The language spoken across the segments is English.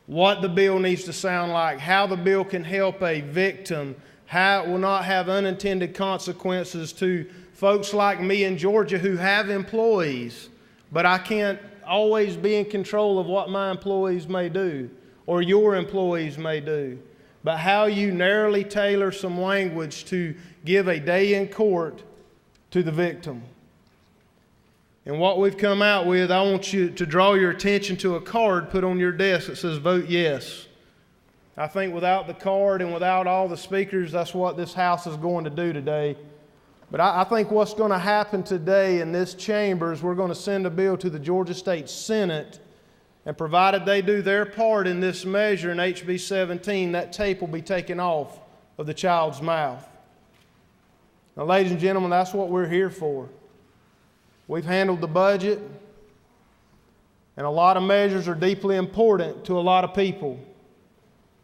what the bill needs to sound like, how the bill can help a victim, how it will not have unintended consequences to folks like me in Georgia who have employees, but I can't always be in control of what my employees may do or your employees may do. But how you narrowly tailor some language to give a day in court to the victim. And what we've come out with, I want you to draw your attention to a card put on your desk that says vote yes. I think without the card and without all the speakers, that's what this House is going to do today. But I think what's going to happen today in this chamber is we're going to send a bill to the Georgia State Senate, and provided they do their part in this measure in HB 17, that tape will be taken off of the child's mouth. Now, ladies and gentlemen, that's what we're here for. We've handled the budget, and a lot of measures are deeply important to a lot of people.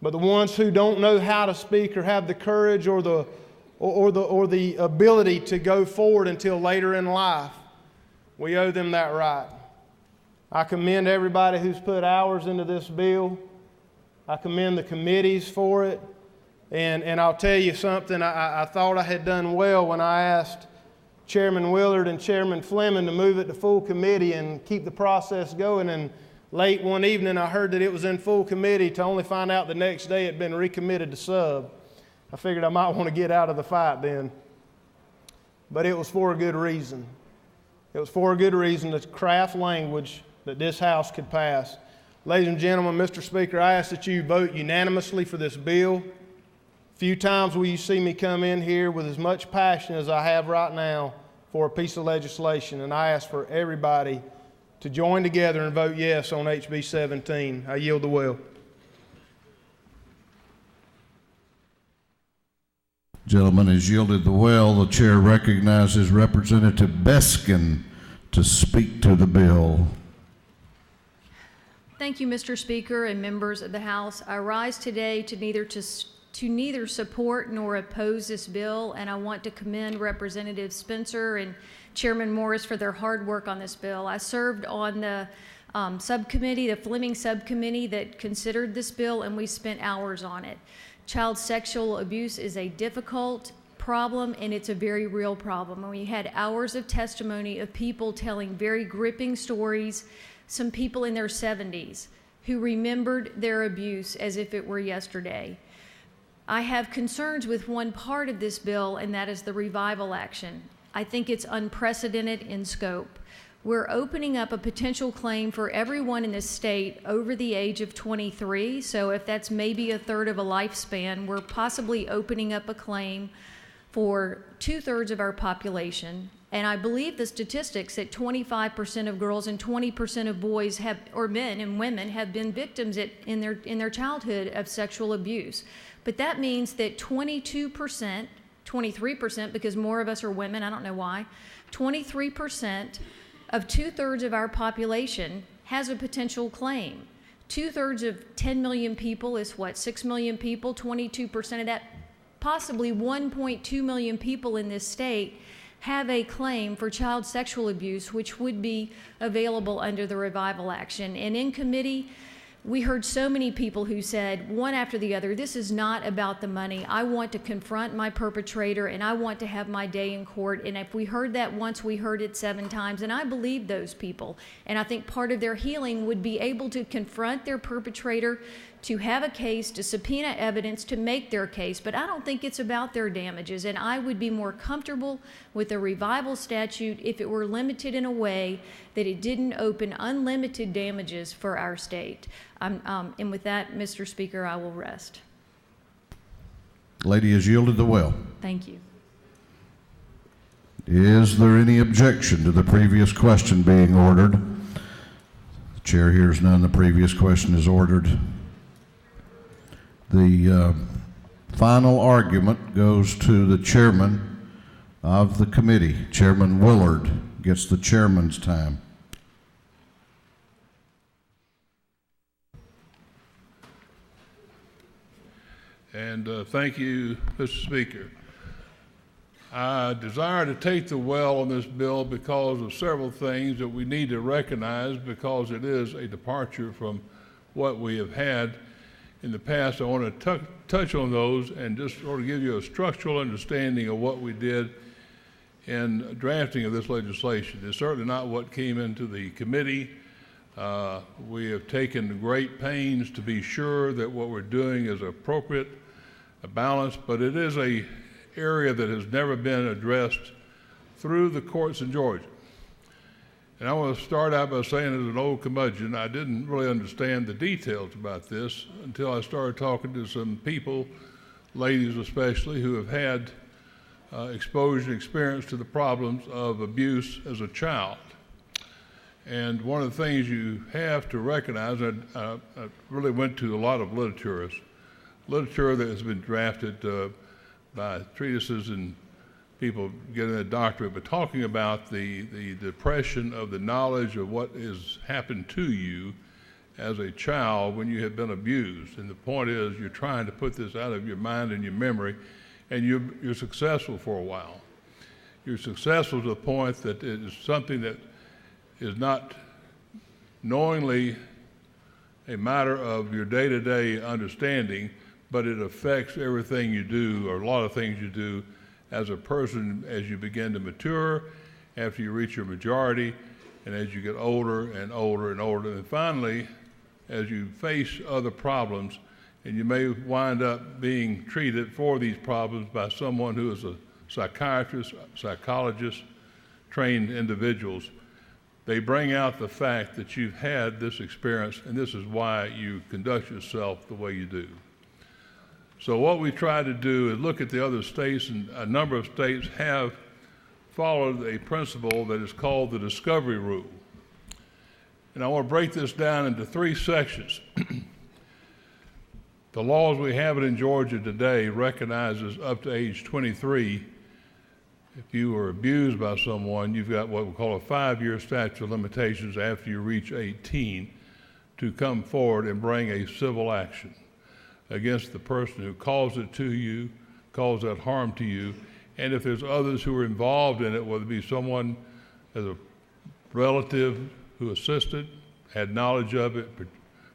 But the ones who don't know how to speak or have the courage or the ability to go forward until later in life, we owe them that right. I commend everybody who's put hours into this bill. I commend the committees for it. And I'll tell you something, I thought I had done well when I asked Chairman Willard and Chairman Fleming to move it to full committee and keep the process going. And late one evening I heard that it was in full committee to only find out the next day it had been recommitted to sub. I figured I might want to get out of the fight then. But it was for a good reason. It was for a good reason to craft language that this House could pass. Ladies and gentlemen, Mr. Speaker, I ask that you vote unanimously for this bill. Few times will you see me come in here with as much passion as I have right now for a piece of legislation, and I ask for everybody to join together and vote yes on HB 17. I yield the will. Gentleman has yielded the will. The chair recognizes Representative Beskin to speak to the bill. Thank you, Mr. Speaker and members of the House. I rise today to neither support nor oppose this bill, and I want to commend Representative Spencer and Chairman Morris for their hard work on this bill. I served on the subcommittee, the Fleming subcommittee that considered this bill, and we spent hours on it. Child sexual abuse is a difficult problem, and it's a very real problem. And we had hours of testimony of people telling very gripping stories, some people in their 70s who remembered their abuse as if it were yesterday. I have concerns with one part of this bill, and that is the revival action. I think it's unprecedented in scope. We're opening up a potential claim for everyone in this state over the age of 23, so if that's maybe a third of a lifespan, we're possibly opening up a claim for 2/3 of our population. And I believe the statistics that 25% of girls and 20% of boys have, or men and women, have been victims in their childhood of sexual abuse. But that means that 22%, 23%, because more of us are women, I don't know why, 23% of 2/3 of our population has a potential claim. 2/3 of 10 million people is what, 6 million people? 22% of that, possibly 1.2 million people in this state have a claim for child sexual abuse, which would be available under the revival action. And in committee, we heard so many people who said, one after the other, this is not about the money. I want to confront my perpetrator, and I want to have my day in court. And if we heard that once, we heard it 7 times. And I believe those people. And I think part of their healing would be able to confront their perpetrator, to have a case, to subpoena evidence, to make their case. But I don't think it's about their damages. And I would be more comfortable with the revival statute if it were limited in a way that it didn't open unlimited damages for our state. And with that, Mr. Speaker, I will rest. Lady has yielded the will. Thank you. Is there any objection to the previous question being ordered? The chair hears none. The previous question is ordered. The final argument goes to the chairman of the committee. Chairman Willard gets the chairman's time. And thank you, Mr. Speaker. I desire to take the well on this bill because of several things that we need to recognize, because it is a departure from what we have had in the past. I want to touch on those and just sort of give you a structural understanding of what we did in drafting of this legislation. It's certainly not what came into the committee. We have taken great pains to be sure that what we're doing is appropriate, balanced, but it is an area that has never been addressed through the courts in Georgia. And I want to start out by saying, as an old curmudgeon, I didn't really understand the details about this until I started talking to some people, ladies especially, who have had exposure and experience to the problems of abuse as a child. And one of the things you have to recognize, I really went to a lot of literature that has been drafted by treatises and people getting a doctorate, but talking about the depression of the knowledge of what has happened to you as a child when you have been abused. And the point is, you're trying to put this out of your mind and your memory, and you're successful for a while. You're successful to the point that it is something that is not knowingly a matter of your day-to-day understanding, but it affects everything you do, or a lot of things you do as a person as you begin to mature, after you reach your majority, and as you get older and older and older. And finally, as you face other problems, and you may wind up being treated for these problems by someone who is a psychiatrist, psychologist, trained individuals. They bring out the fact that you've had this experience, and this is why you conduct yourself the way you do. So what we try to do is look at the other states, and a number of states have followed a principle that is called the discovery rule. And I want to break this down into three sections. The laws we have in Georgia today recognizes up to age 23, if you were abused by someone, you've got what we call a 5-year statute of limitations after you reach 18 to come forward and bring a civil action against the person who caused it to you, caused that harm to you, and if there's others who are involved in it, whether it be someone as a relative who assisted, had knowledge of it,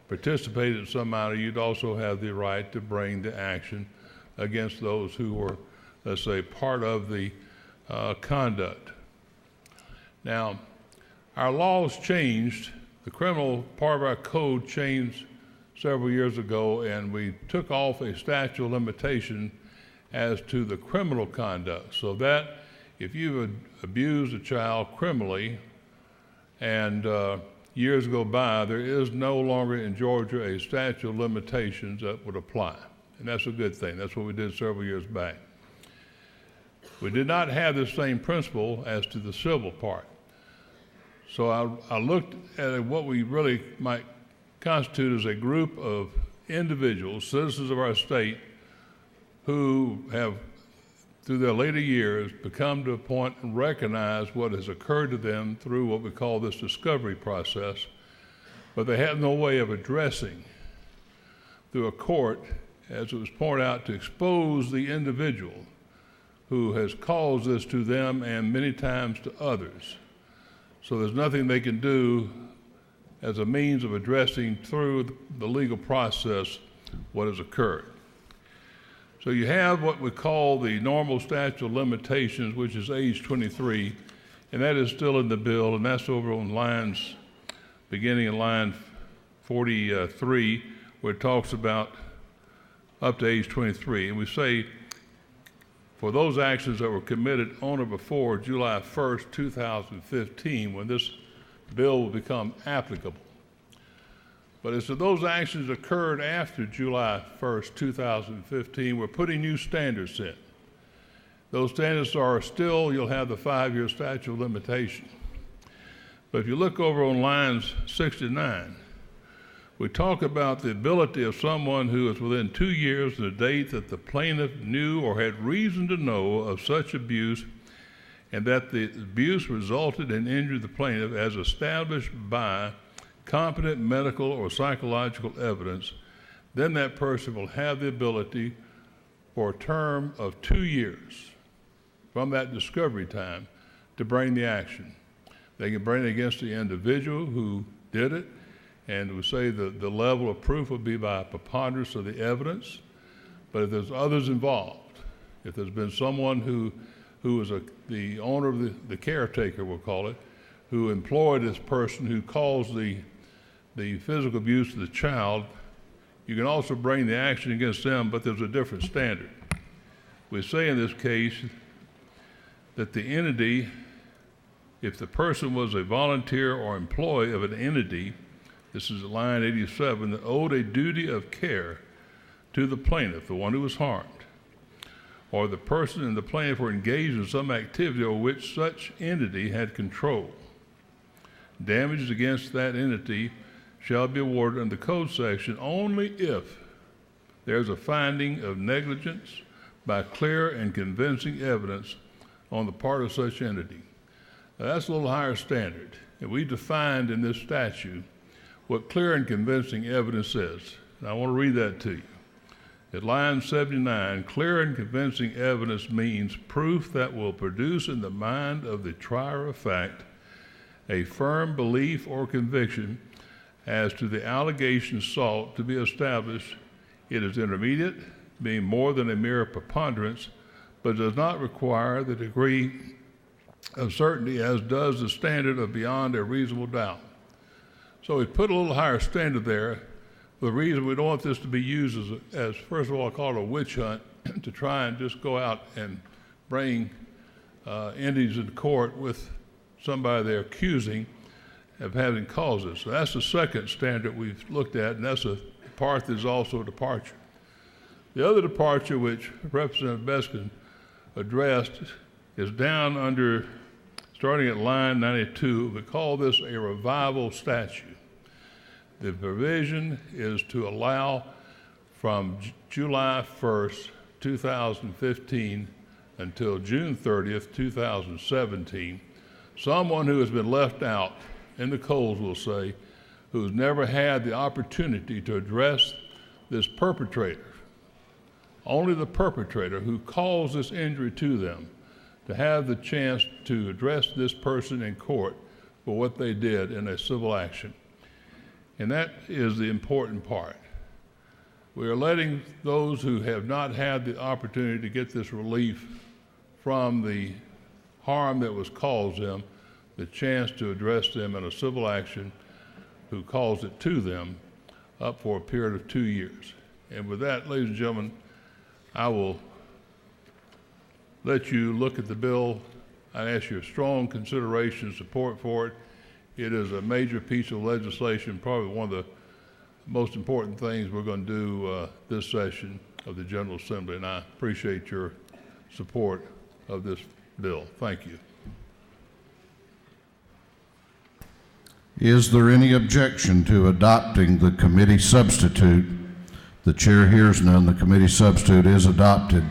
participated in some manner, you'd also have the right to bring the action against those who were, let's say, part of the conduct. Now, our laws changed. The criminal part of our code changed several years ago, and we took off a statute of limitation as to the criminal conduct, so that if you've abused a child criminally and years go by, there is no longer in Georgia a statute of limitations that would apply. And that's a good thing. That's what we did several years back. We did not have the same principle as to the civil part. So I looked at what we really might constitute as a group of individuals, citizens of our state, who have, through their later years, become to a point and recognize what has occurred to them through what we call this discovery process, but they have no way of addressing through a court, as it was pointed out, to expose the individual who has caused this to them and many times to others. So there's nothing they can do as a means of addressing through the legal process what has occurred. So you have what we call the normal statute of limitations, which is age 23, and that is still in the bill, and that's over on lines, beginning in line 43, where it talks about up to age 23. And we say, for those actions that were committed on or before July 1st, 2015, when this bill will become applicable. But as to those actions occurred after July 1st, 2015, we're putting new standards in. Those standards are still, you'll have the 5-year statute of limitation. But if you look over on lines 69, we talk about the ability of someone who is within 2 years of the date that the plaintiff knew or had reason to know of such abuse, and that the abuse resulted and injured the plaintiff as established by competent medical or psychological evidence, then that person will have the ability for a term of 2 years from that discovery time to bring the action. They can bring it against the individual who did it, And we say that the level of proof will be by a preponderance of the evidence. But if there's others involved, if there's been someone who is the owner of the caretaker, we'll call it, who employed this person who caused the physical abuse of the child, you can also bring the action against them, but there's a different standard. We say in this case that the entity, if the person was a volunteer or employee of an entity, this is line 87, that owed a duty of care to the plaintiff, the one who was harmed, or the person and the plaintiff were engaged in some activity over which such entity had control. Damages against that entity shall be awarded under the code section only if there's a finding of negligence by clear and convincing evidence on the part of such entity. Now, that's a little higher standard, and we defined in this statute what clear and convincing evidence is. And I want to read that to you. At line 79, clear and convincing evidence means proof that will produce in the mind of the trier of fact a firm belief or conviction as to the allegations sought to be established. It is intermediate, being more than a mere preponderance, but does not require the degree of certainty as does the standard of beyond a reasonable doubt. So we put a little higher standard there. The reason we don't want this to be used as first of all, I call it a witch hunt, to try and just go out and bring entities into court with somebody they're accusing of having causes. So that's the second standard we've looked at, and that's a part that's also a departure. The other departure, which Representative Beskin addressed, is down under, starting at line 92. We call this a revival statute. The provision is to allow from July 1st, 2015 until June 30th, 2017, someone who has been left out in the coals, we'll say, who's never had the opportunity to address this perpetrator, only the perpetrator who caused this injury to them, to have the chance to address this person in court for what they did in a civil action. And that is the important part. We are letting those who have not had the opportunity to get this relief from the harm that was caused them, the chance to address them in a civil action who caused it to them, up for a period of 2 years. And with that, ladies and gentlemen, I will let you look at the bill. I ask your strong consideration and support for it. It is a major piece of legislation, probably one of the most important things we're going to do this session of the General Assembly, and I appreciate your support of this bill. Thank you. Is there any objection to adopting the committee substitute? The chair hears none. The committee substitute is adopted.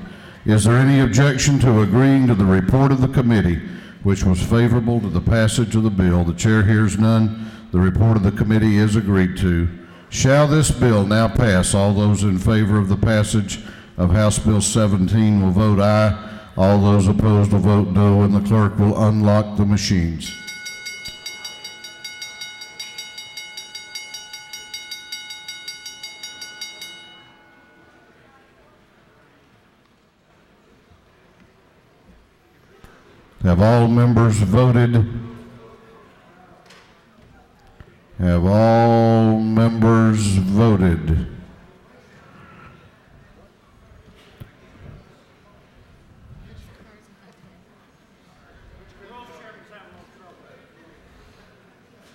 Is there any objection to agreeing to the report of the committee, which was favorable to the passage of the bill? The chair hears none. The report of the committee is agreed to. Shall this bill now pass? All those in favor of the passage of House Bill 17 will vote aye. All those opposed will vote no, and the clerk will unlock the machines. Have all members voted? Have all members voted?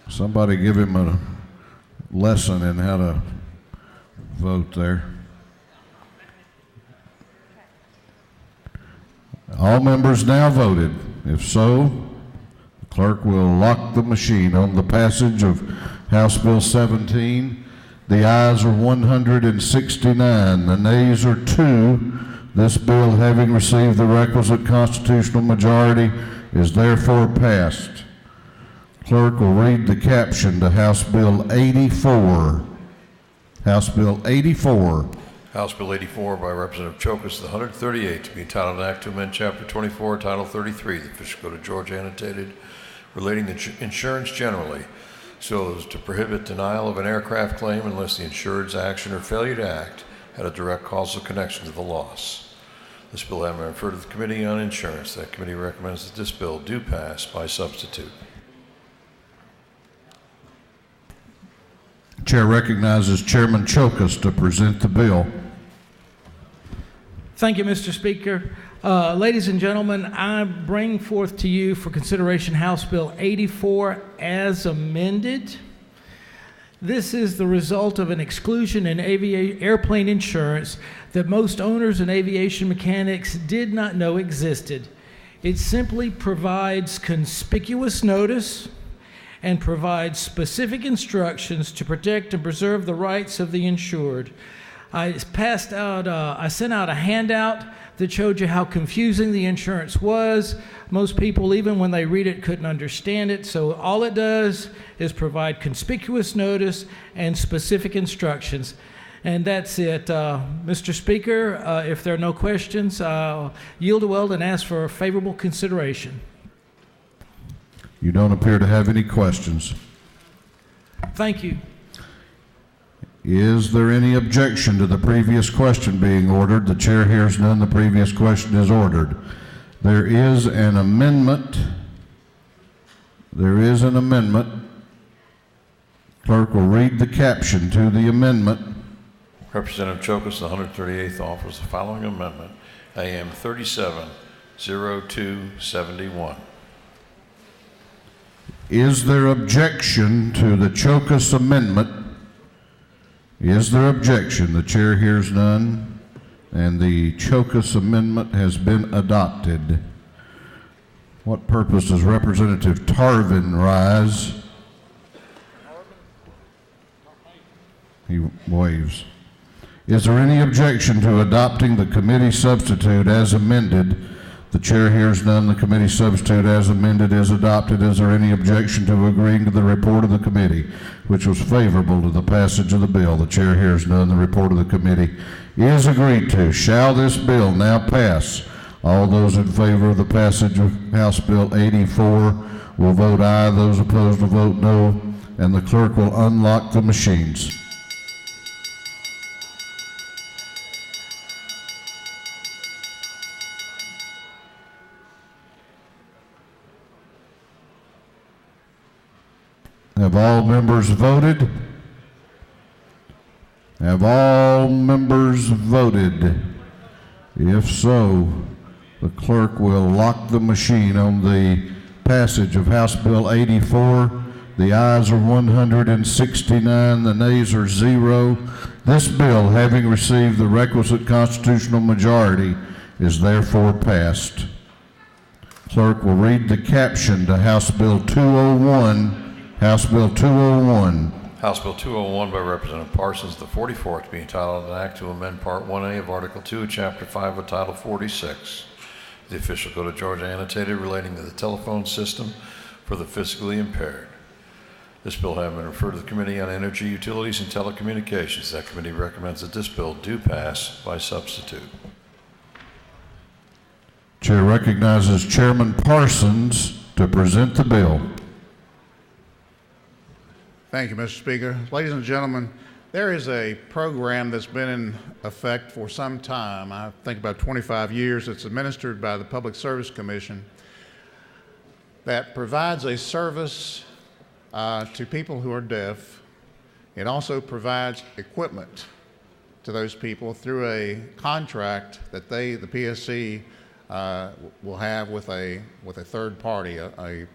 Somebody give him a lesson in how to vote there. All members now voted. If so, the clerk will lock the machine on the passage of House Bill 17. The ayes are 169, the nays are 2. This bill, having received the requisite constitutional majority, is therefore passed. Clerk will read the caption to House Bill 84. House Bill 84. House Bill 84 by Representative Chokas, the 138, to be entitled an act to amend Chapter 24, Title 33, the Fiscal Code of Georgia, annotated, relating to insurance generally, This bill is to prohibit denial of an aircraft claim unless the insured's action or failure to act had a direct causal connection to the loss. This bill having been referred to the Committee on Insurance, that committee recommends that this bill do pass by substitute. Chair recognizes Chairman Chokus to present the bill. Thank you, Mr. Speaker. Ladies and gentlemen, I bring forth to you for consideration House Bill 84 as amended. This is the result of an exclusion in airplane insurance that most owners and aviation mechanics did not know existed. It simply provides conspicuous notice and provides specific instructions to protect and preserve the rights of the insured. I sent out a handout that showed you how confusing the insurance was. Most people, even when they read it, couldn't understand it. So all it does is provide conspicuous notice and specific instructions. And that's it. Mr. Speaker, if there are no questions, I'll yield to Weld and ask for a favorable consideration. You don't appear to have any questions. Thank you. Is there any objection to the previous question being ordered? The chair hears none. The previous question is ordered. There is an amendment. Clerk will read the caption to the amendment. Representative Chokus, the 138th, offers the following amendment, AM 370271. Is there objection to the Chokus amendment? Is there objection? The chair hears none, and the Chokus amendment has been adopted. What purpose does Representative Tarvin rise? He waves. Is there any objection to adopting the committee substitute as amended? The chair hears none. The committee substitute as amended is adopted. Is there any objection to agreeing to the report of the committee, which was favorable to the passage of the bill? The chair hears none. The report of the committee is agreed to. Shall this bill now pass? All those in favor of the passage of House Bill 84 will vote aye. Those opposed will vote no. And the clerk will unlock the machines. Have all members voted? Have all members voted? If so, the clerk will lock the machine on the passage of House Bill 84. The ayes are 169, the nays are 0. This bill, having received the requisite constitutional majority, is therefore passed. Clerk will read the caption to House Bill 201. House Bill 201. House Bill 201 by Representative Parsons, the 44th, to be entitled an act to amend Part 1A of Article 2, Chapter 5 of Title 46. The official code of Georgia annotated relating to the telephone system for the physically impaired. This bill having been referred to the Committee on Energy, Utilities, and Telecommunications. That committee recommends that this bill do pass by substitute. Chair recognizes Chairman Parsons to present the bill. Thank you, Mr. Speaker. Ladies and gentlemen, there is a program that's been in effect for some time, I think about 25 years. It's administered by the Public Service Commission that provides a service to people who are deaf. It also provides equipment to those people through a contract that the PSC, will have with a third party, a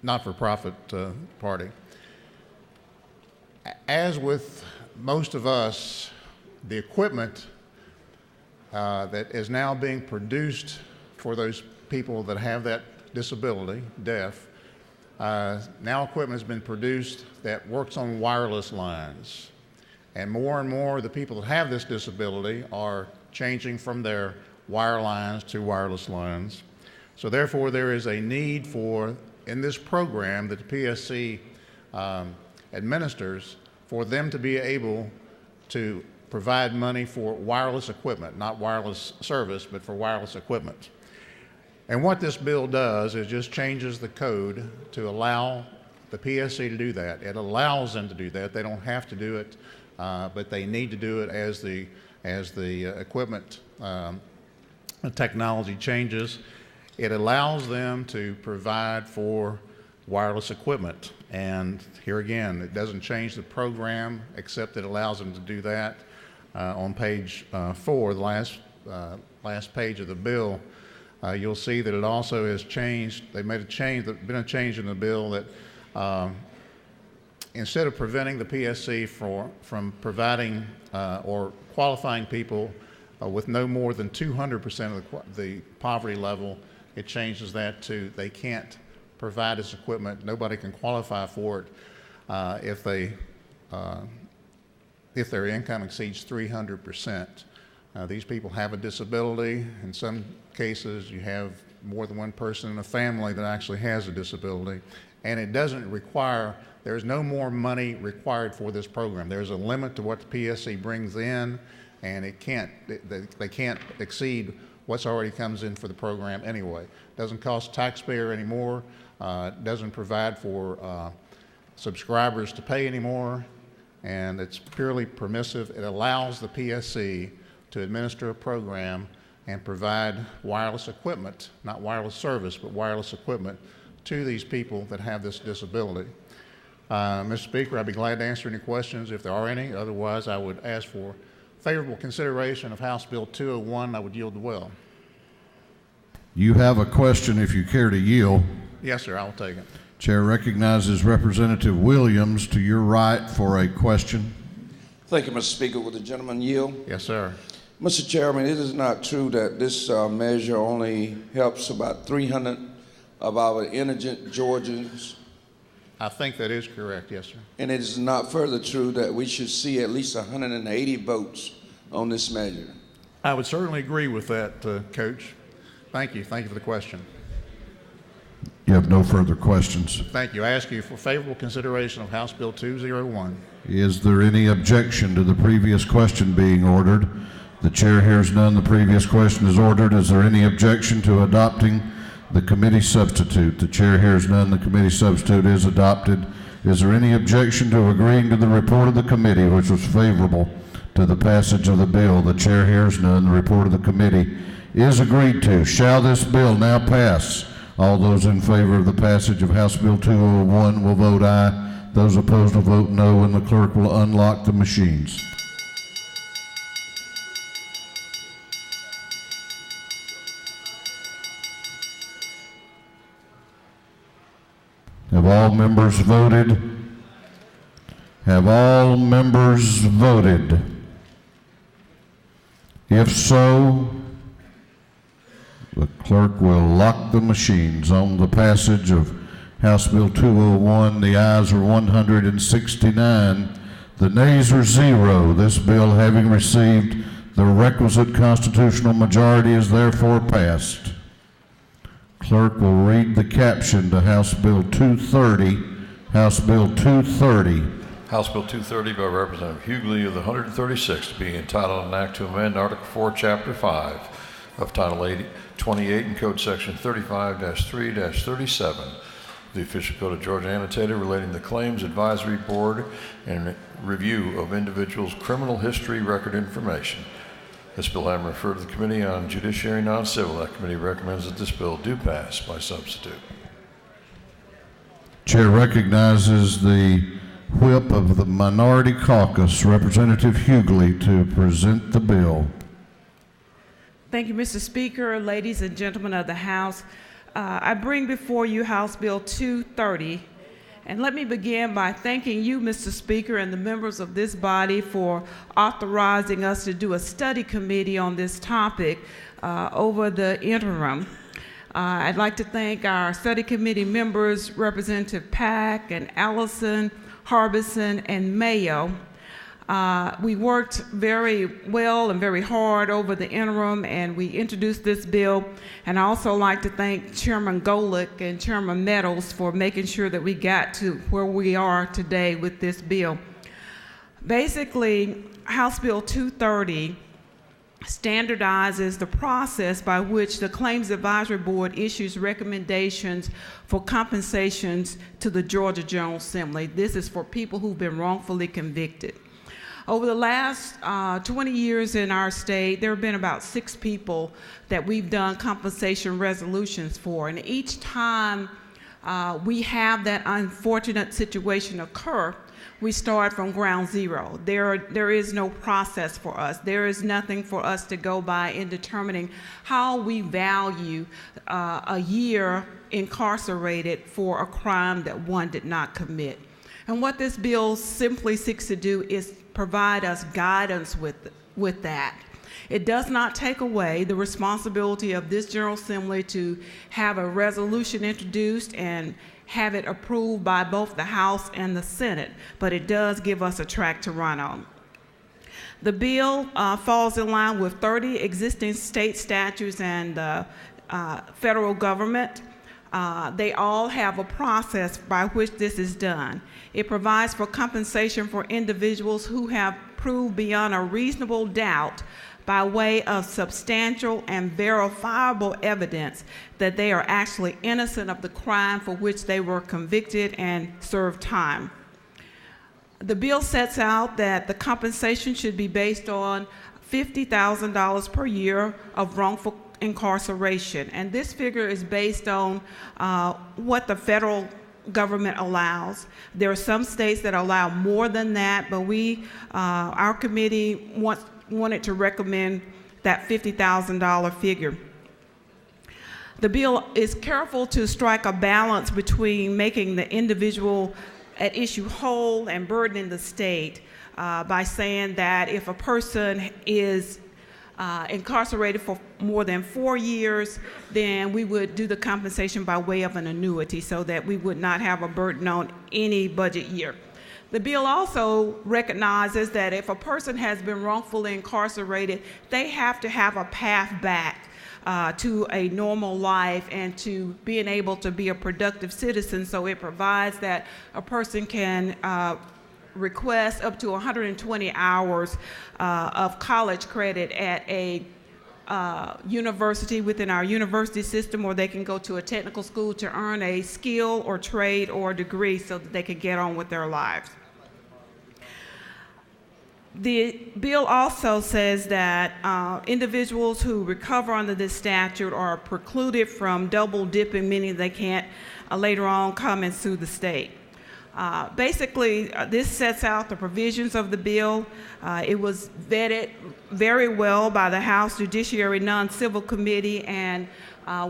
not-for-profit party. As with most of us, the equipment that is now being produced for those people that have that disability, deaf, now equipment has been produced that works on wireless lines. And more the people that have this disability are changing from their wire lines to wireless lines. So therefore, there is a need for, in this program that the PSC administers, for them to be able to provide money for wireless equipment, not wireless service, but for wireless equipment. And what this bill does is just changes the code to allow the PSC to do that. It allows them to do that. They don't have to do it, but they need to do it as the equipment technology changes. It allows them to provide for wireless equipment. And here again, it doesn't change the program, except it allows them to do that. On page 4, the last page of the bill, you'll see that it also has changed. They made a change. There's been a change in the bill that instead of preventing the PSC from providing or qualifying people with no more than 200% of the poverty level, it changes that to they can't provide this equipment. Nobody can qualify for it if their income exceeds 300%. These people have a disability. In some cases, you have more than one person in a family that actually has a disability. And it doesn't require, there's no more money required for this program. There's a limit to what the PSC brings in, and they can't exceed what's already comes in for the program anyway. It doesn't cost taxpayer anymore. It doesn't provide for subscribers to pay anymore, and it's purely permissive. It allows the PSC to administer a program and provide wireless equipment, not wireless service, but wireless equipment to these people that have this disability. Mr. Speaker, I'd be glad to answer any questions if there are any. Otherwise, I would ask for favorable consideration of House Bill 201. I would yield the well. You have a question if you care to yield. Yes, sir, I will take it. Chair recognizes Representative Williams to your right for a question. Thank you, Mr. Speaker. Will the gentleman yield? Yes, sir. Mr. Chairman, it is not true that this measure only helps about 300 of our indigent Georgians. I think that is correct, yes, sir. And it is not further true that we should see at least 180 votes on this measure. I would certainly agree with that, Coach. Thank you. Thank you for the question. You have no further questions. Thank you. I ask you for favorable consideration of House Bill 201. Is there any objection to the previous question being ordered? The chair hears none. The previous question is ordered. Is there any objection to adopting the committee substitute? The chair hears none. The committee substitute is adopted. Is there any objection to agreeing to the report of the committee, which was favorable to the passage of the bill? The chair hears none. The report of the committee is agreed to. Shall this bill now pass? All those in favor of the passage of House Bill 201 will vote aye. Those opposed will vote no, and the clerk will unlock the machines. Have all members voted? Have all members voted? If so, the clerk will lock the machines. On the passage of House Bill 201, the ayes are 169, the nays are 0. This bill, having received the requisite constitutional majority, is therefore passed. Clerk will read the caption to House Bill 230. House Bill 230. House Bill 230 by Representative Hughley of the 136th, being entitled an act to amend Article 4, Chapter 5 of Title 28 and Code Section 35-3-37, the official code of Georgia annotated relating to the Claims Advisory Board and review of individuals' criminal history record information. This bill having referred to the Committee on Judiciary and Non-Civil, that committee recommends that this bill do pass by substitute. Chair recognizes the whip of the Minority Caucus, Representative Hughley, to present the bill. Thank you, Mr. Speaker, ladies and gentlemen of the House. I bring before you House Bill 230. And let me begin by thanking you, Mr. Speaker, and the members of this body for authorizing us to do a study committee on this topic over the interim. I'd like to thank our study committee members, Representative Pack and Allison, Harbison, and Mayo. We worked very well and very hard over the interim, and we introduced this bill. And I also like to thank Chairman Golick and Chairman Meadows for making sure that we got to where we are today with this bill. Basically, House Bill 230 standardizes the process by which the Claims Advisory Board issues recommendations for compensations to the Georgia General Assembly. This is for people who've been wrongfully convicted. Over the last 20 years in our state, there have been about 6 people that we've done compensation resolutions for, and each time we have that unfortunate situation occur, we start from ground zero. There is no process for us. There is nothing for us to go by in determining how we value a year incarcerated for a crime that one did not commit. And what this bill simply seeks to do is provide us guidance with that. It does not take away the responsibility of this General Assembly to have a resolution introduced and have it approved by both the House and the Senate, but it does give us a track to run on. The bill falls in line with 30 existing state statutes and federal government. They all have a process by which this is done. It provides for compensation for individuals who have proved beyond a reasonable doubt by way of substantial and verifiable evidence that they are actually innocent of the crime for which they were convicted and served time. The bill sets out that the compensation should be based on $50,000 per year of wrongful incarceration, and this figure is based on what the federal government allows. There are some states that allow more than that, but our committee wanted to recommend that $50,000 figure. The bill is careful to strike a balance between making the individual at issue whole and burdening the state by saying that if a person is incarcerated for more than 4 years, then we would do the compensation by way of an annuity so that we would not have a burden on any budget year. The bill also recognizes that if a person has been wrongfully incarcerated, they have to have a path back to a normal life and to being able to be a productive citizen. So it provides that a person can request up to 120 hours of college credit at a university within our university system, or they can go to a technical school to earn a skill or trade or degree so that they can get on with their lives. The bill also says that individuals who recover under this statute are precluded from double dipping, meaning they can't later on come and sue the state. Basically, this sets out the provisions of the bill. It was vetted very well by the House Judiciary Non-Civil Committee, and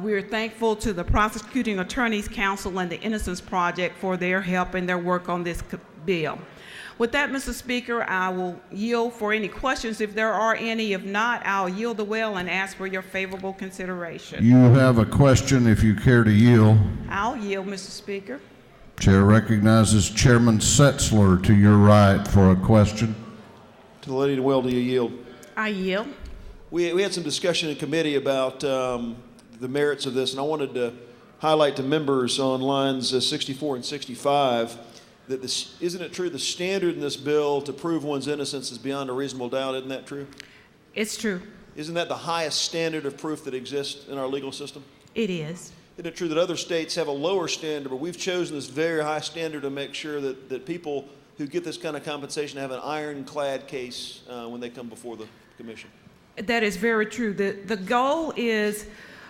we are thankful to the Prosecuting Attorneys Council and the Innocence Project for their help and their work on this bill. With that, Mr. Speaker, I will yield for any questions if there are any. If not, I'll yield the well and ask for your favorable consideration. You have a question if you care to yield. I'll yield, Mr. Speaker. Chair recognizes Chairman Setzler to your right for a question. To the lady to well, do you yield? I yield. We had some discussion in committee about the merits of this, and I wanted to highlight to members on lines 64 and 65 that isn't it true the standard in this bill to prove one's innocence is beyond a reasonable doubt? Isn't that true? It's true. Isn't that the highest standard of proof that exists in our legal system? It is. Isn't it true that other states have a lower standard, but we've chosen this very high standard to make sure that people who get this kind of compensation have an ironclad case when they come before the commission? That is very true. The goal is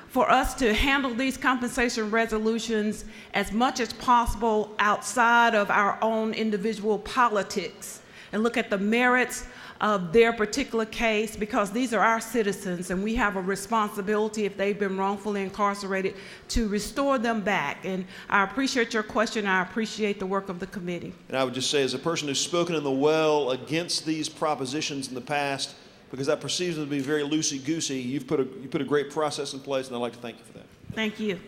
for us to handle these compensation resolutions as much as possible outside of our own individual politics and look at the merits of their particular case, because these are our citizens and we have a responsibility, if they've been wrongfully incarcerated, to restore them back. And I appreciate your question. I appreciate the work of the committee. And I would just say, as a person who's spoken in the well against these propositions in the past, because that perceives them to be very loosey-goosey, you put a great process in place, and I'd like to thank you for that. Thank you.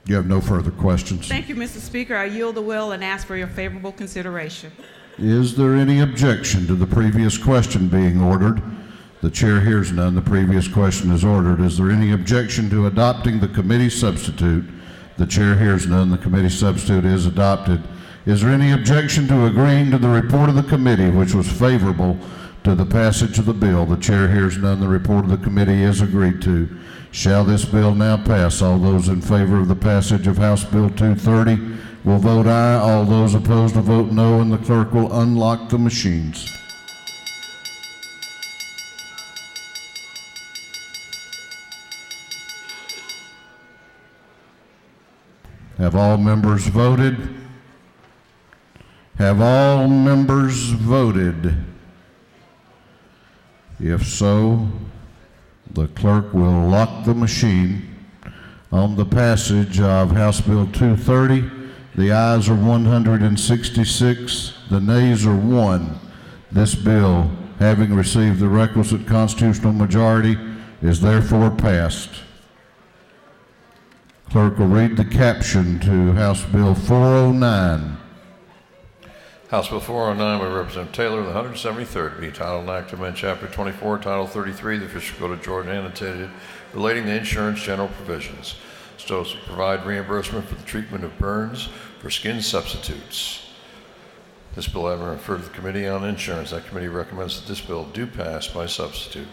You have no further questions. Thank you, Mr. Speaker. I yield the will and ask for your favorable consideration. Is there any objection to the previous question being ordered? The chair hears none. The previous question is ordered. Is there any objection to adopting the committee substitute? The chair hears none. The committee substitute is adopted. Is there any objection to agreeing to the report of the committee, which was favorable to the passage of the bill? The chair hears none. The report of the committee is agreed to. Shall this bill now pass? All those in favor of the passage of House Bill 230 will vote aye. All those opposed will vote no, and the clerk will unlock the machines. Have all members voted? Have all members voted? If so, the clerk will lock the machine on the passage of House Bill 230. The ayes are 166, the nays are 1. This bill, having received the requisite constitutional majority, is therefore passed. Clerk will read the caption to House Bill 409. House Bill 409 by Representative Taylor, the 173rd, be titled an act to amend Chapter 24, Title 33, the official code of Georgia annotated, relating to insurance general provisions, so as to provide reimbursement for the treatment of burns for skin substitutes. This bill having been referred to the Committee on Insurance, that committee recommends that this bill do pass by substitute.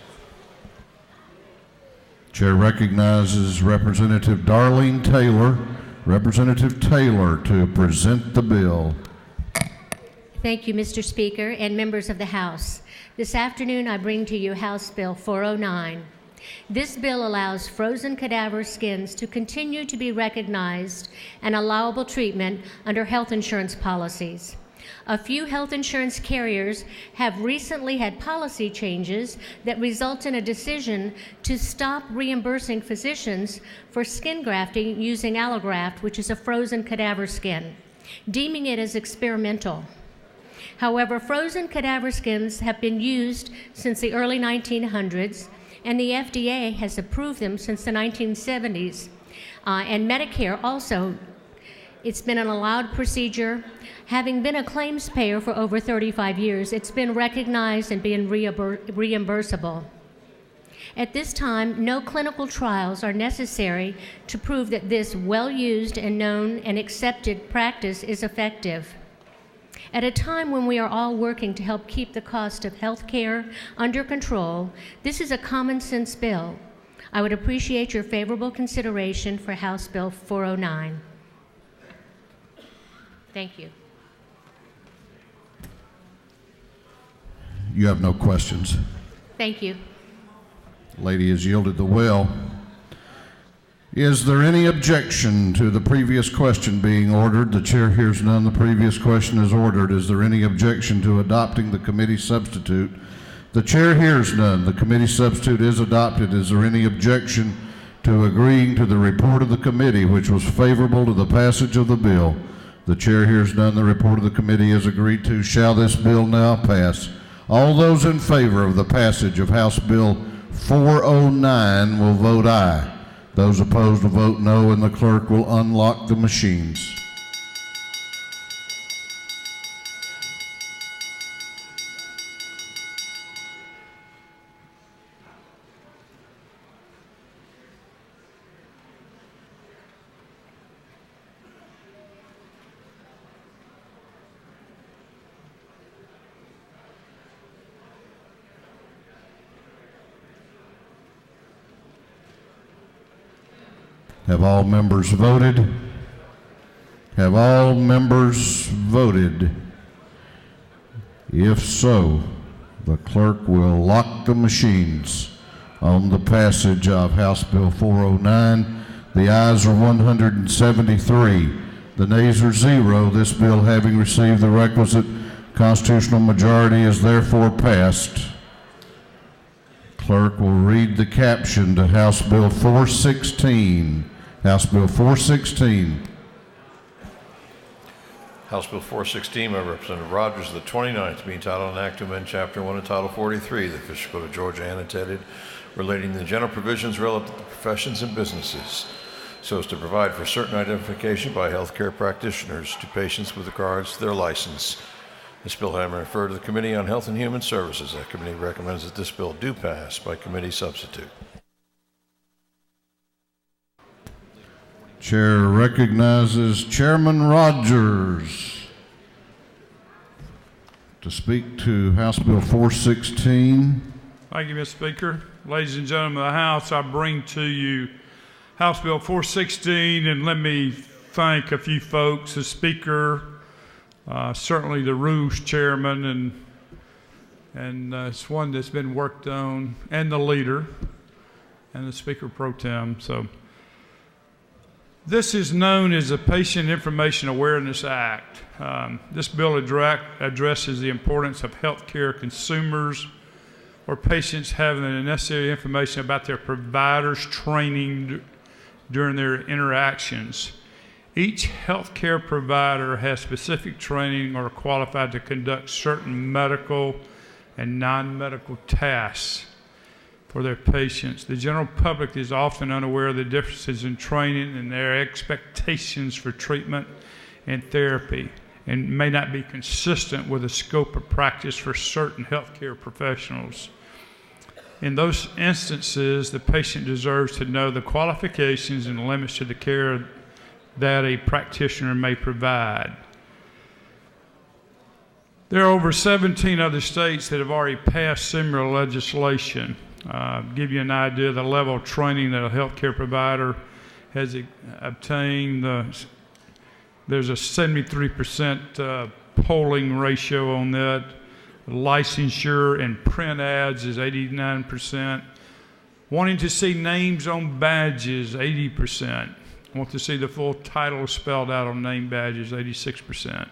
Chair recognizes Representative Darlene Taylor. Representative Taylor to present the bill. Thank you, Mr. Speaker and members of the House. This afternoon I bring to you House Bill 409. This bill allows frozen cadaver skins to continue to be recognized and allowable treatment under health insurance policies. A few health insurance carriers have recently had policy changes that result in a decision to stop reimbursing physicians for skin grafting using allograft, which is a frozen cadaver skin, deeming it as experimental. However, frozen cadaver skins have been used since the early 1900s, and the FDA has approved them since the 1970s. And Medicare also, it's been an allowed procedure. Having been a claims payer for over 35 years, it's been recognized and being reimbursable. At this time, no clinical trials are necessary to prove that this well-used and known and accepted practice is effective. At a time when we are all working to help keep the cost of health care under control, this is a common sense bill. I would appreciate your favorable consideration for House Bill 409. Thank you. You have no questions. Thank you. Lady has yielded the will. Is there any objection to the previous question being ordered? The chair hears none. The previous question is ordered. Is there any objection to adopting the committee substitute? The chair hears none. The committee substitute is adopted. Is there any objection to agreeing to the report of the committee, which was favorable to the passage of the bill? The chair hears none. The report of the committee is agreed to. Shall this bill now pass? All those in favor of the passage of House Bill 409 will vote aye. Those opposed will vote no, and the clerk will unlock the machines. Have all members voted? Have all members voted? If so, the clerk will lock the machines on the passage of House Bill 409. The ayes are 173. The nays are 0. This bill, having received the requisite constitutional majority, is therefore passed. Clerk will read the caption to House Bill 416. House Bill 416. House Bill 416 by Representative Rogers, the 29th, being titled an act to amend Chapter 1 of Title 43, the official code of Georgia annotated, relating to the general provisions relative to professions and businesses, so as to provide for certain identification by healthcare practitioners to patients with regards to their license. This bill having been referred to the Committee on Health and Human Services, that committee recommends that this bill do pass by committee substitute. Chair recognizes Chairman Rogers to speak to House Bill 416. Thank you, Mr. Speaker. Ladies and gentlemen of the House, I bring to you House Bill 416, and let me thank a few folks, the Speaker, certainly the Rules Chairman, and it's one that's been worked on, and the leader, and the Speaker Pro Tem. So this is known as the Patient Information Awareness Act. This bill addresses the importance of healthcare consumers or patients having the necessary information about their providers' training during their interactions. Each healthcare provider has specific training or are qualified to conduct certain medical and non-medical tasks for their patients. The general public is often unaware of the differences in training and their expectations for treatment and therapy, and may not be consistent with the scope of practice for certain healthcare professionals. In those instances, the patient deserves to know the qualifications and limits to the care that a practitioner may provide. There are over 17 other states that have already passed similar legislation. Give you an idea of the level of training that a healthcare provider has obtained. There's a 73% polling ratio on that. Licensure and print ads is 89%. Wanting to see names on badges, 80%. Want to see the full title spelled out on name badges, 86%.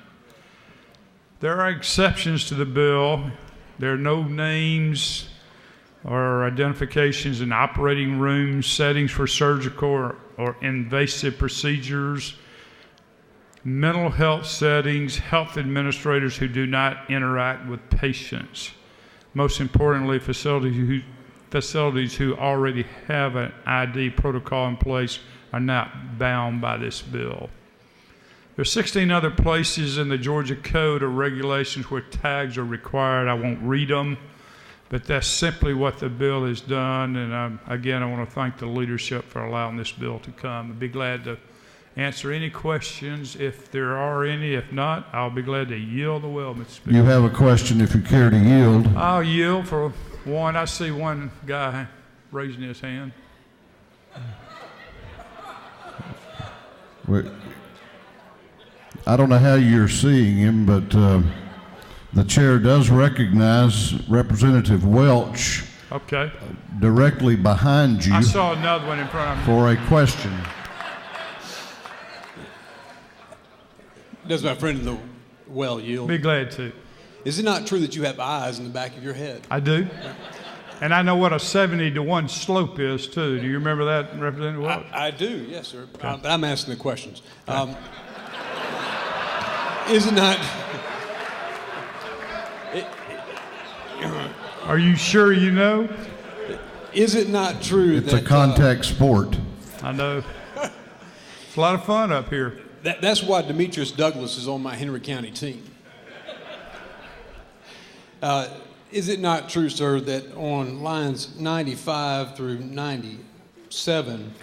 There are exceptions to the bill. There are no names or identifications in operating rooms, settings for surgical or invasive procedures, mental health settings, health administrators who do not interact with patients. Most importantly, facilities who already have an ID protocol in place are not bound by this bill. There are 16 other places in the Georgia Code or regulations where tags are required. I won't read them, but that's simply what the bill has done. And again, I want to thank the leadership for allowing this bill to come. I'd be glad to answer any questions if there are any. If not, I'll be glad to yield the will, Mr. Speaker. You have a question if you care to yield. I'll yield for one. I see one guy raising his hand. I don't know how you're seeing him, but the chair does recognize Representative Welch. Okay. Directly behind you. I saw another one in front of me. For a question. Does my friend in the well yield? Be glad to. Is it not true that you have eyes in the back of your head? I do. And I know what a 70-to-1 slope is, too. Do you remember that, Representative Welch? I do, yes, sir. Okay. But I'm asking the questions. Is it not... Are you sure you know? Is it not true that... It's a contact sport. I know. It's a lot of fun up here. That's why Demetrius Douglas is on my Henry County team. Is it not true, sir, that on lines 95 through 97,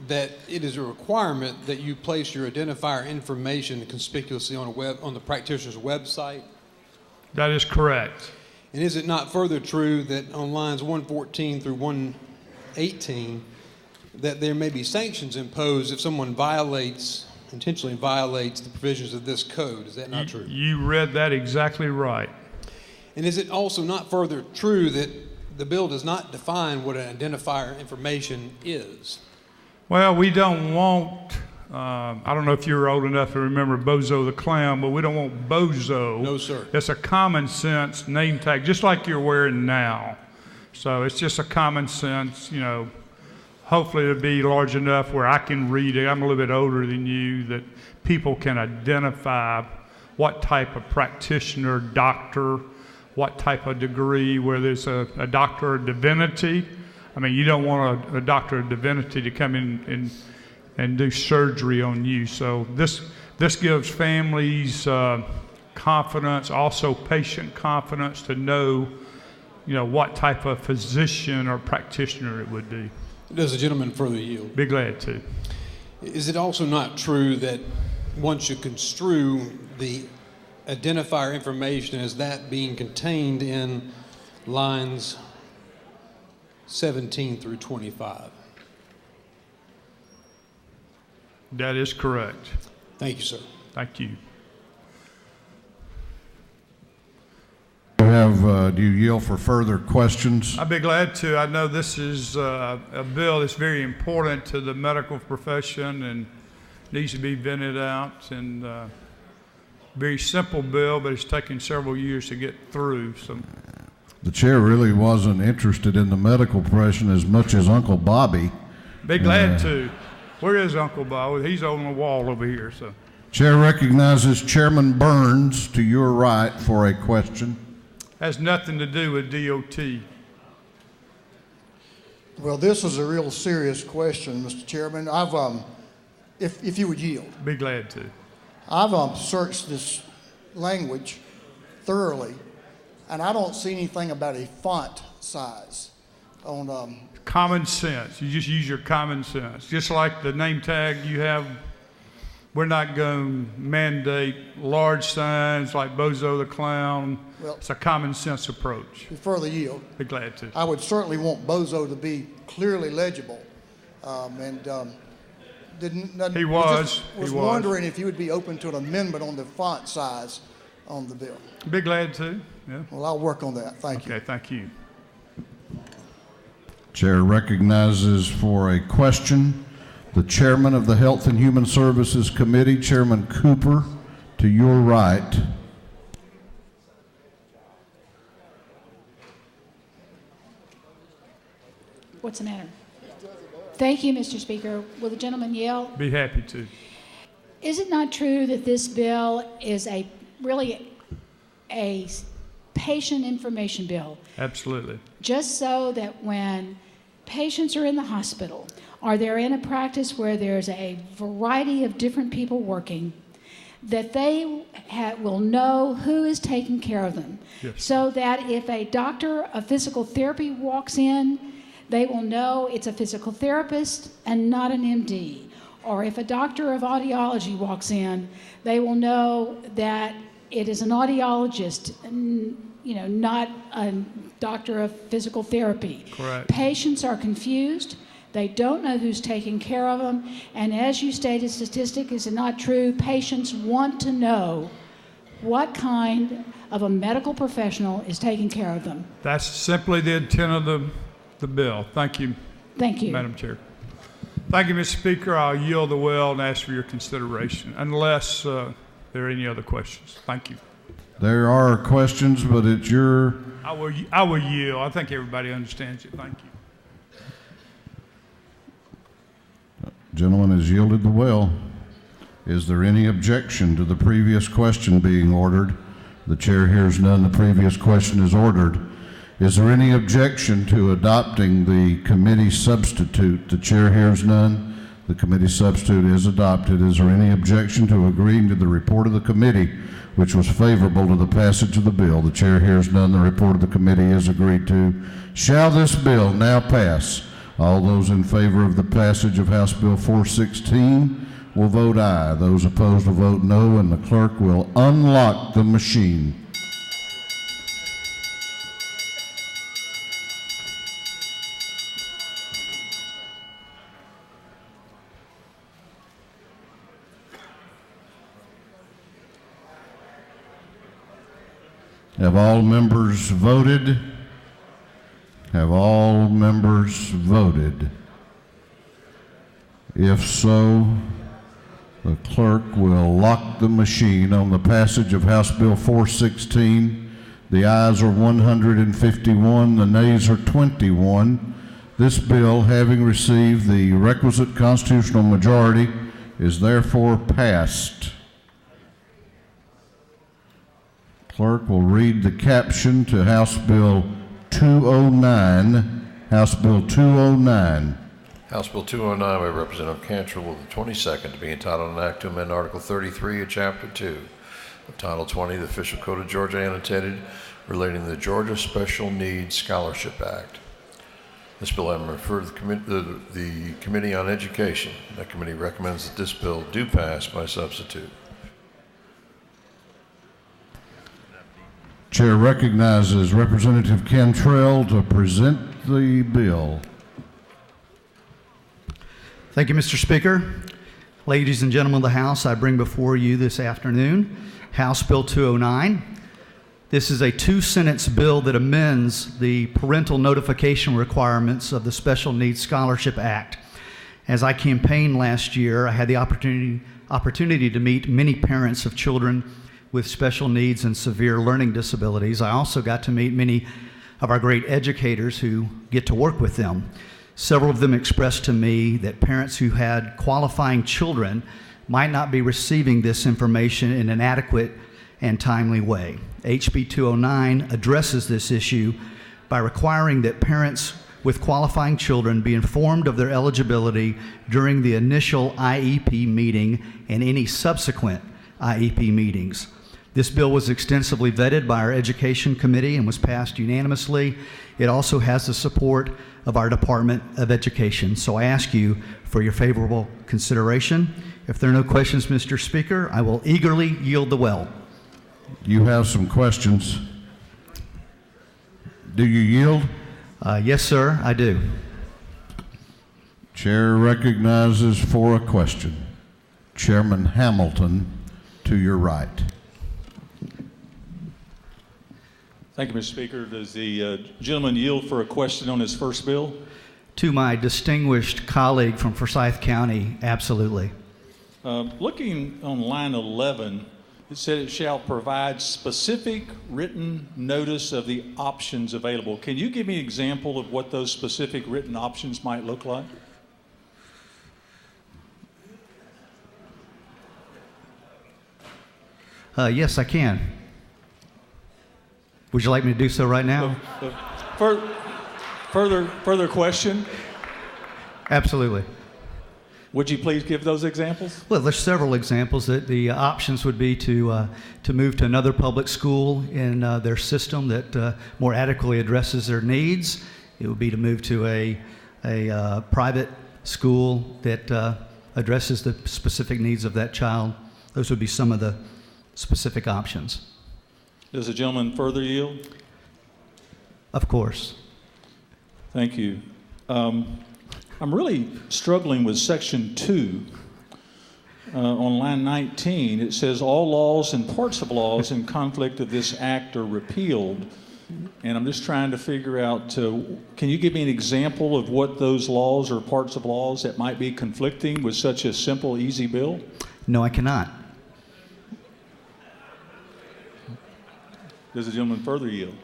that it is a requirement that you place your identifier information conspicuously on the practitioner's website? That is correct. And is it not further true that on lines 114 through 118, that there may be sanctions imposed if someone intentionally violates the provisions of this code? Is that not true? You read that exactly right. And is it also not further true that the bill does not define what an identifier information is? Well, we don't want, I don't know if you're old enough to remember Bozo the Clown, but we don't want Bozo. No, sir. It's a common sense name tag, just like you're wearing now. So it's just a common sense, hopefully it'll be large enough where I can read it. I'm a little bit older than you, that people can identify what type of practitioner, doctor, what type of degree, whether it's a doctor of divinity. I mean, you don't want a doctor of divinity to come in and do surgery on you. So this gives families confidence, also patient confidence to know, what type of physician or practitioner it would be. Does the gentleman further yield? Be glad to. Is it also not true that one should construe the identifier information as that being contained in lines 17 through 25. That is correct. Thank you, sir. Thank you. Do you yield for further questions? I'd be glad to. I know this is a bill that's very important to the medical profession and needs to be vetted out. And very simple bill, but it's taken several years to get through. So The chair really wasn't interested in the medical profession as much as Uncle Bobby. Be glad to. Where is Uncle Bob? He's on the wall over here. So Chair recognizes Chairman Burns to your right for a question. Has nothing to do with DOT. Well, this is a real serious question, Mr. Chairman. If you would yield. Be glad to. I've searched this language thoroughly, and I don't see anything about a font size on. Common sense. You just use your common sense. Just like the name tag you have, we're not going to mandate large signs like Bozo the Clown. Well, it's a common sense approach. To further yield. Be glad to. I would certainly want Bozo to be clearly legible. He was. Was wondering if you would be open to an amendment on the font size on the bill. Be glad to. Yeah. Well, I'll work on that. Thank you. Okay, thank you. Chair recognizes for a question the chairman of the Health and Human Services Committee, Chairman Cooper, to your right. What's the matter? Thank you, Mr. Speaker. Will the gentleman yell? Be happy to. Is it not true that this bill is really a patient information bill? Absolutely. Just so that when patients are in the hospital or they're in a practice where there's a variety of different people working, that they will know who is taking care of them. Yes. So that if a doctor of physical therapy walks in, they will know it's a physical therapist and not an MD. Or if a doctor of audiology walks in, they will know that it is an audiologist, not a doctor of physical therapy. Correct. Patients are confused. They don't know who's taking care of them. And as you stated, statistic, is it not true? Patients want to know what kind of a medical professional is taking care of them. That's simply the intent of the bill. Thank you. Thank you. Madam Chair. Thank you, Mr. Speaker. I'll yield the well and ask for your consideration, unless there are any other questions. Thank you. There are questions, but it's your... I will yield. I think everybody understands it. Thank you. Gentleman has yielded the well. Is there any objection to the previous question being ordered? The chair hears none. The previous question is ordered. Is there any objection to adopting the committee substitute? The chair hears none. The committee substitute is adopted. Is there any objection to agreeing to the report of the committee, which was favorable to the passage of the bill? The chair hears none. The report of the committee is agreed to. Shall this bill now pass? All those in favor of the passage of House Bill 416 will vote aye. Those opposed will vote no, and the clerk will unlock the machine. Have all members voted? Have all members voted? If so, the clerk will lock the machine on the passage of House Bill 416. The ayes are 151, the nays are 21. This bill, having received the requisite constitutional majority, is therefore passed. Clerk will read the caption to House Bill 209. House Bill 209. House Bill 209 by Representative Cantrell will the 22nd to be entitled an act to amend Article 33 of Chapter 2 of Title 20 of the Official Code of Georgia annotated relating to the Georgia Special Needs Scholarship Act. This bill I am referred to the Committee on Education. That committee recommends that this bill do pass by substitute. Chair recognizes Representative Cantrell to present the bill. Thank you, Mr. Speaker. Ladies and gentlemen of the House, I bring before you this afternoon House Bill 209. This is a two-sentence bill that amends the parental notification requirements of the Special Needs Scholarship Act. As I campaigned last year, I had the opportunity to meet many parents of children with special needs and severe learning disabilities. I also got to meet many of our great educators who get to work with them. Several of them expressed to me that parents who had qualifying children might not be receiving this information in an adequate and timely way. HB 209 addresses this issue by requiring that parents with qualifying children be informed of their eligibility during the initial IEP meeting and any subsequent IEP meetings. This bill was extensively vetted by our Education Committee and was passed unanimously. It also has the support of our Department of Education. So I ask you for your favorable consideration. If there are no questions, Mr. Speaker, I will eagerly yield the well. You have some questions. Do you yield? Yes, sir, I do. Chair recognizes for a question Chairman Hamilton to your right. Thank you, Mr. Speaker. Does the gentleman yield for a question on his first bill? To my distinguished colleague from Forsyth County, absolutely. Looking on line 11, it said it shall provide specific written notice of the options available. Can you give me an example of what those specific written options might look like? Yes, I can. Would you like me to do so right now? Further question? Absolutely. Would you please give those examples? Well, there's several examples. That the options would be to move to another public school in their system that more adequately addresses their needs. It would be to move to a private school that addresses the specific needs of that child. Those would be some of the specific options. Does the gentleman further yield? Of course. Thank you. I'm really struggling with section 2. On line 19, it says all laws and parts of laws in conflict of this act are repealed. And I'm just trying to figure out, can you give me an example of what those laws or parts of laws that might be conflicting with such a simple, easy bill? No, I cannot. Does the gentleman further yield?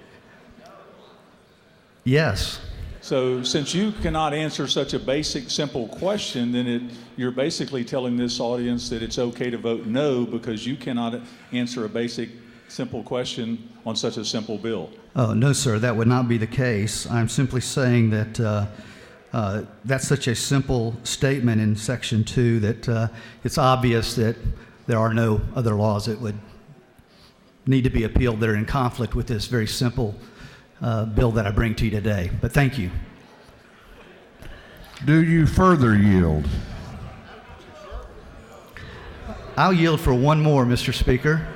Yes. So since you cannot answer such a basic, simple question, then you're basically telling this audience that it's okay to vote no because you cannot answer a basic, simple question on such a simple bill. Oh, no, sir, that would not be the case. I'm simply saying that that's such a simple statement in Section 2 that it's obvious that there are no other laws that would need to be appealed that are in conflict with this very simple bill that I bring to you today. But thank you. Do you further yield? I'll yield for one more, Mr. Speaker.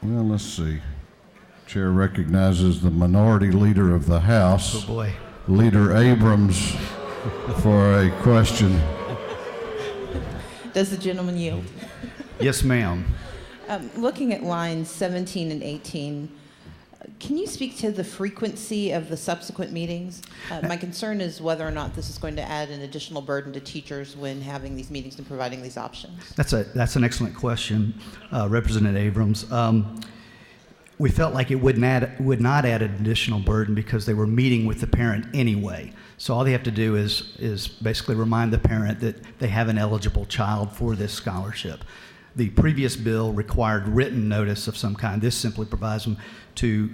Well, let's see. Chair recognizes the minority leader of the House, oh boy, Leader Abrams, for a question. Does the gentleman yield? Yes, ma'am. Looking at lines 17 and 18, can you speak to the frequency of the subsequent meetings? My concern is whether or not this is going to add an additional burden to teachers when having these meetings and providing these options. That's an excellent question, Representative Abrams. We felt like it would not add an additional burden because they were meeting with the parent anyway. So all they have to do is basically remind the parent that they have an eligible child for this scholarship. The previous bill required written notice of some kind. This simply provides them to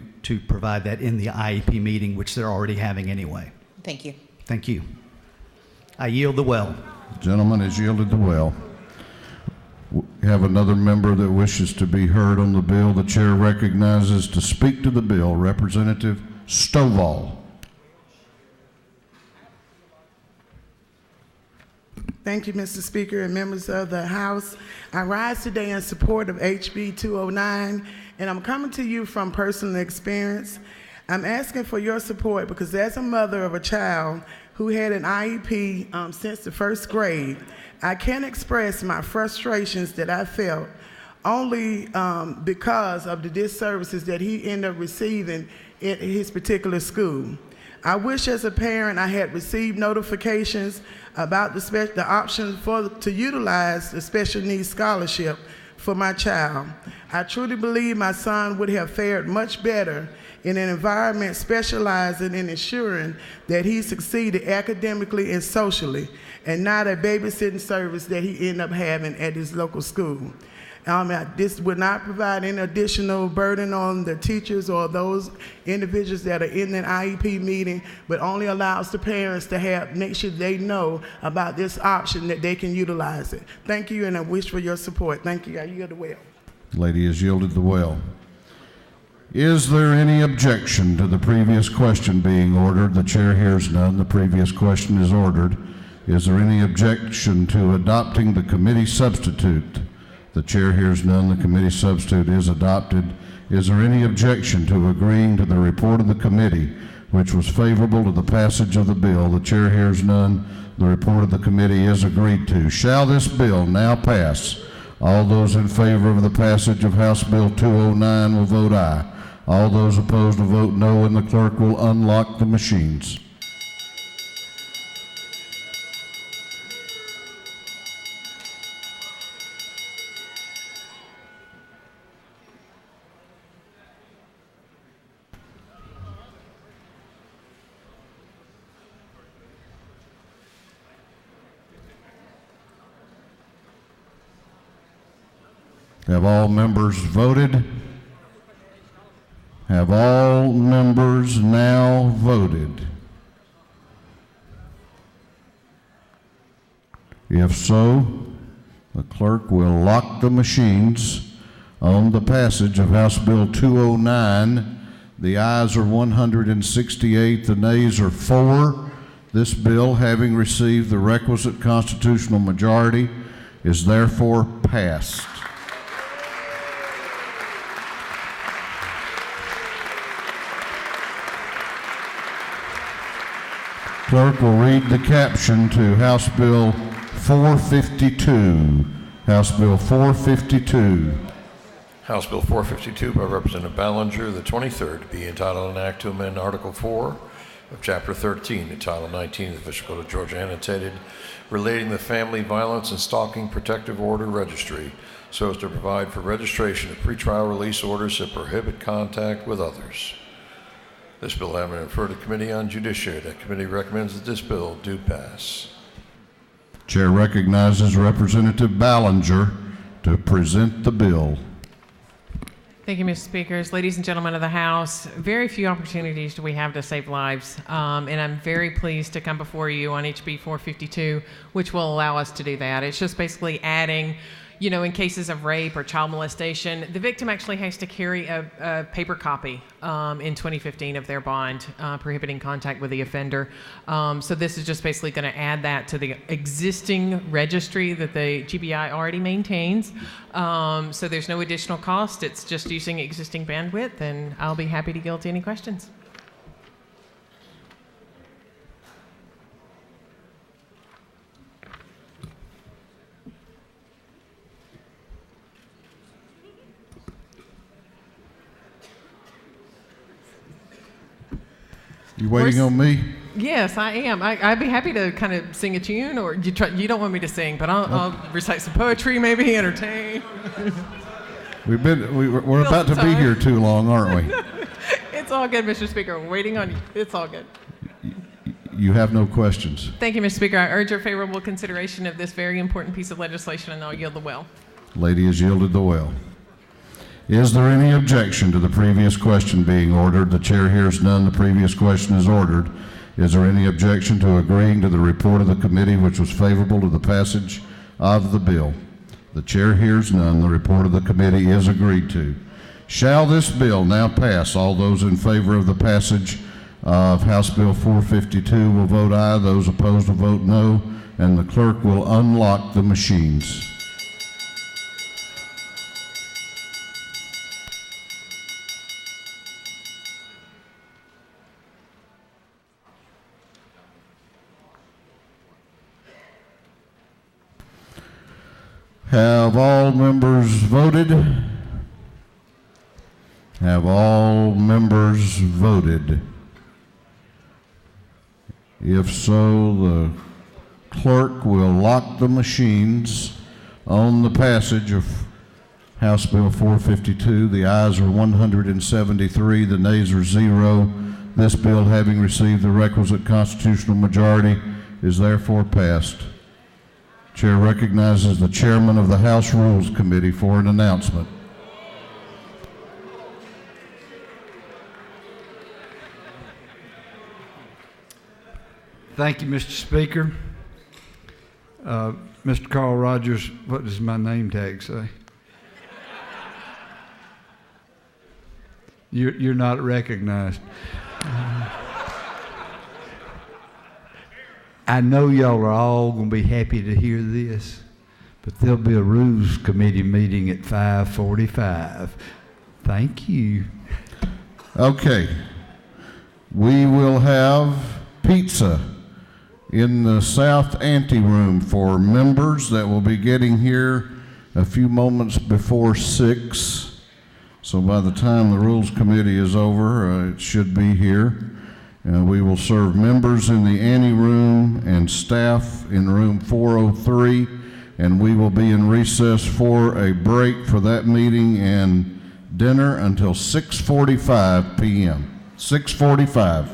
provide that in the IEP meeting, which they're already having anyway. Thank you. Thank you. I yield the well. The gentleman has yielded the well. We have another member that wishes to be heard on the bill. The chair recognizes to speak to the bill Representative Stovall. Thank you, Mr. Speaker and members of the House. I rise today in support of HB 209, and I'm coming to you from personal experience. I'm asking for your support because as a mother of a child who had an IEP since the first grade, I can't express my frustrations that I felt only because of the disservices that he ended up receiving at his particular school. I wish as a parent I had received notifications about the option to utilize the special needs scholarship for my child. I truly believe my son would have fared much better in an environment specializing in ensuring that he succeeded academically and socially, and not a babysitting service that he ended up having at his local school. This would not provide any additional burden on the teachers or those individuals that are in an IEP meeting, but only allows the parents to make sure they know about this option that they can utilize it. Thank you, and I wish for your support. Thank you. I yield the well. Lady has yielded the well. Is there any objection to the previous question being ordered? The chair hears none. The previous question is ordered. Is there any objection to adopting the committee substitute? The chair hears none. The committee substitute is adopted. Is there any objection to agreeing to the report of the committee, which was favorable to the passage of the bill? The chair hears none. The report of the committee is agreed to. Shall this bill now pass? All those in favor of the passage of House Bill 209 will vote aye. All those opposed will vote no, and the clerk will unlock the machines. Have all members voted? Have all members now voted? If so, the clerk will lock the machines on the passage of House Bill 209. The ayes are 168, the nays are 4. This bill, having received the requisite constitutional majority, is therefore passed. Clerk will read the caption to House Bill 452. House Bill 452. House Bill 452 by Representative Ballinger, the 23rd, to be entitled an act to amend Article 4 of Chapter 13 to Title 19 of the Official Code of Georgia annotated relating the Family Violence and Stalking Protective Order Registry so as to provide for registration of pretrial release orders that prohibit contact with others. This bill having been referred to Committee on Judiciary, that committee recommends that this bill do pass. Chair recognizes Representative Ballinger to present the bill. Thank you, Mr. Speakers. Ladies and gentlemen of the House, very few opportunities do we have to save lives, and I'm very pleased to come before you on HB 452, which will allow us to do that. It's just basically adding, you know, in cases of rape or child molestation, the victim actually has to carry a paper copy in 2015 of their bond prohibiting contact with the offender. So this is just basically going to add that to the existing registry that the GBI already maintains. So there's no additional cost. It's just using existing bandwidth, and I'll be happy to yield to any questions. You waiting on me? Yes, I am. I'd be happy to kind of sing a tune, or you don't want me to sing, but I'll recite some poetry, maybe entertain. We're about to be here too long, aren't we? It's all good, Mr. Speaker. We're waiting on you. It's all good. You have no questions. Thank you, Mr. Speaker. I urge your favorable consideration of this very important piece of legislation, and I'll yield the well. Lady has yielded the well. Is there any objection to the previous question being ordered? The chair hears none. The previous question is ordered. Is there any objection to agreeing to the report of the committee which was favorable to the passage of the bill? The chair hears none. The report of the committee is agreed to. Shall this bill now pass? All those in favor of the passage of House Bill 452 will vote aye. Those opposed will vote no. and the clerk will unlock the machines. Have all members voted? Have all members voted? If so, the clerk will lock the machines on the passage of House Bill 452. The ayes are 173, the nays are 0. This bill, having received the requisite constitutional majority, is therefore passed. Chair recognizes the chairman of the House Rules Committee for an announcement. Thank you, Mr. Speaker. Mr. Carl Rogers, what does my name tag say? You're not recognized. I know y'all are all going to be happy to hear this, but there'll be a Rules Committee meeting at 5:45. Thank you. Okay. We will have pizza in the south anteroom for members that will be getting here a few moments before 6. So by the time the Rules Committee is over, it should be here. We will serve members in the anteroom and staff in room 403, and we will be in recess for a break for that meeting and dinner until 6:45 p.m. 6:45.